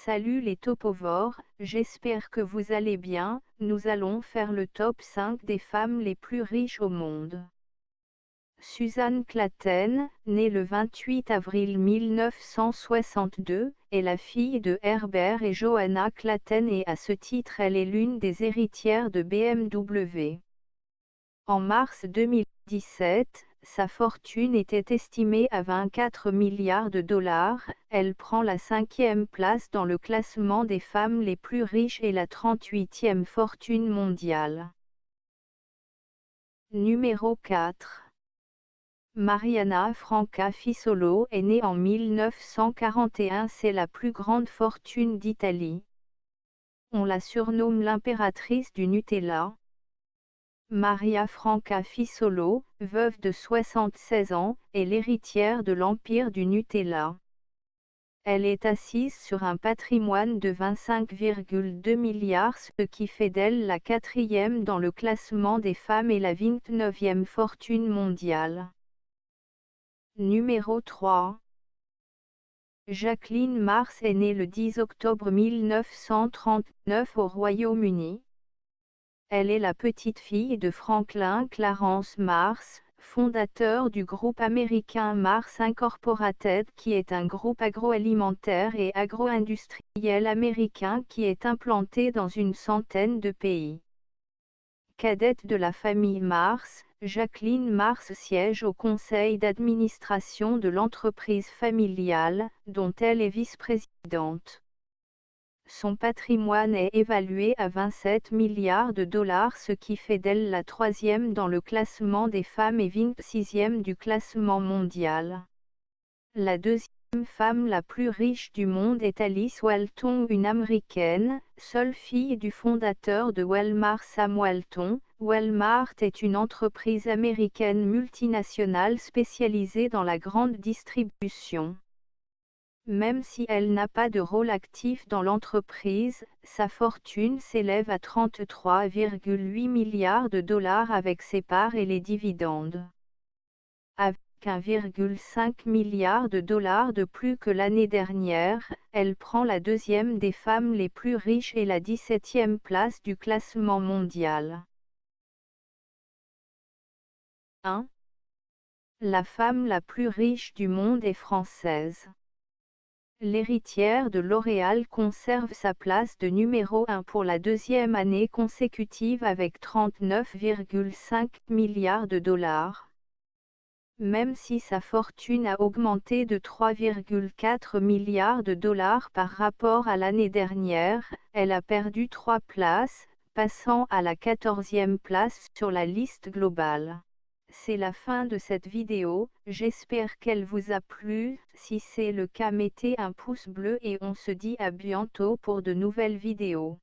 Salut les topovores, j'espère que vous allez bien. Nous allons faire le top 5 des femmes les plus riches au monde. Suzanne Klatten, née le 28 avril 1962, est la fille de Herbert et Johanna Klatten et à ce titre elle est l'une des héritières de BMW. En mars 2017, sa fortune était estimée à 24 milliards de dollars, elle prend la 5e place dans le classement des femmes les plus riches et la 38e fortune mondiale. Numéro 4. Mariana Franca Fisolo est née en 1941, c'est la plus grande fortune d'Italie. On la surnomme l'impératrice du Nutella. Maria Franca Fisolo, veuve de 76 ans, est l'héritière de l'empire du Nutella. Elle est assise sur un patrimoine de 25,2 milliards, ce qui fait d'elle la 4e dans le classement des femmes et la 29e fortune mondiale. Numéro 3. Jacqueline Mars est née le 10 octobre 1939 au Royaume-Uni. Elle est la petite-fille de Franklin Clarence Mars, fondateur du groupe américain Mars Incorporated qui est un groupe agroalimentaire et agro-industriel américain qui est implanté dans une centaine de pays. Cadette de la famille Mars, Jacqueline Mars siège au conseil d'administration de l'entreprise familiale, dont elle est vice-présidente. Son patrimoine est évalué à 27 milliards de dollars, ce qui fait d'elle la 3e dans le classement des femmes et 26e du classement mondial. La deuxième femme la plus riche du monde est Alice Walton, une américaine, seule fille du fondateur de Walmart Sam Walton. Walmart est une entreprise américaine multinationale spécialisée dans la grande distribution. Même si elle n'a pas de rôle actif dans l'entreprise, sa fortune s'élève à 33,8 milliards de dollars avec ses parts et les dividendes. Avec 1,5 milliard de dollars de plus que l'année dernière, elle prend la 2e des femmes les plus riches et la 17e place du classement mondial. 1. La femme la plus riche du monde est française. L'héritière de L'Oréal conserve sa place de numéro 1 pour la 2e année consécutive avec 39,5 milliards de dollars. Même si sa fortune a augmenté de 3,4 milliards de dollars par rapport à l'année dernière, elle a perdu 3 places, passant à la 14e place sur la liste globale. C'est la fin de cette vidéo, j'espère qu'elle vous a plu. Si c'est le cas, mettez un pouce bleu et on se dit à bientôt pour de nouvelles vidéos.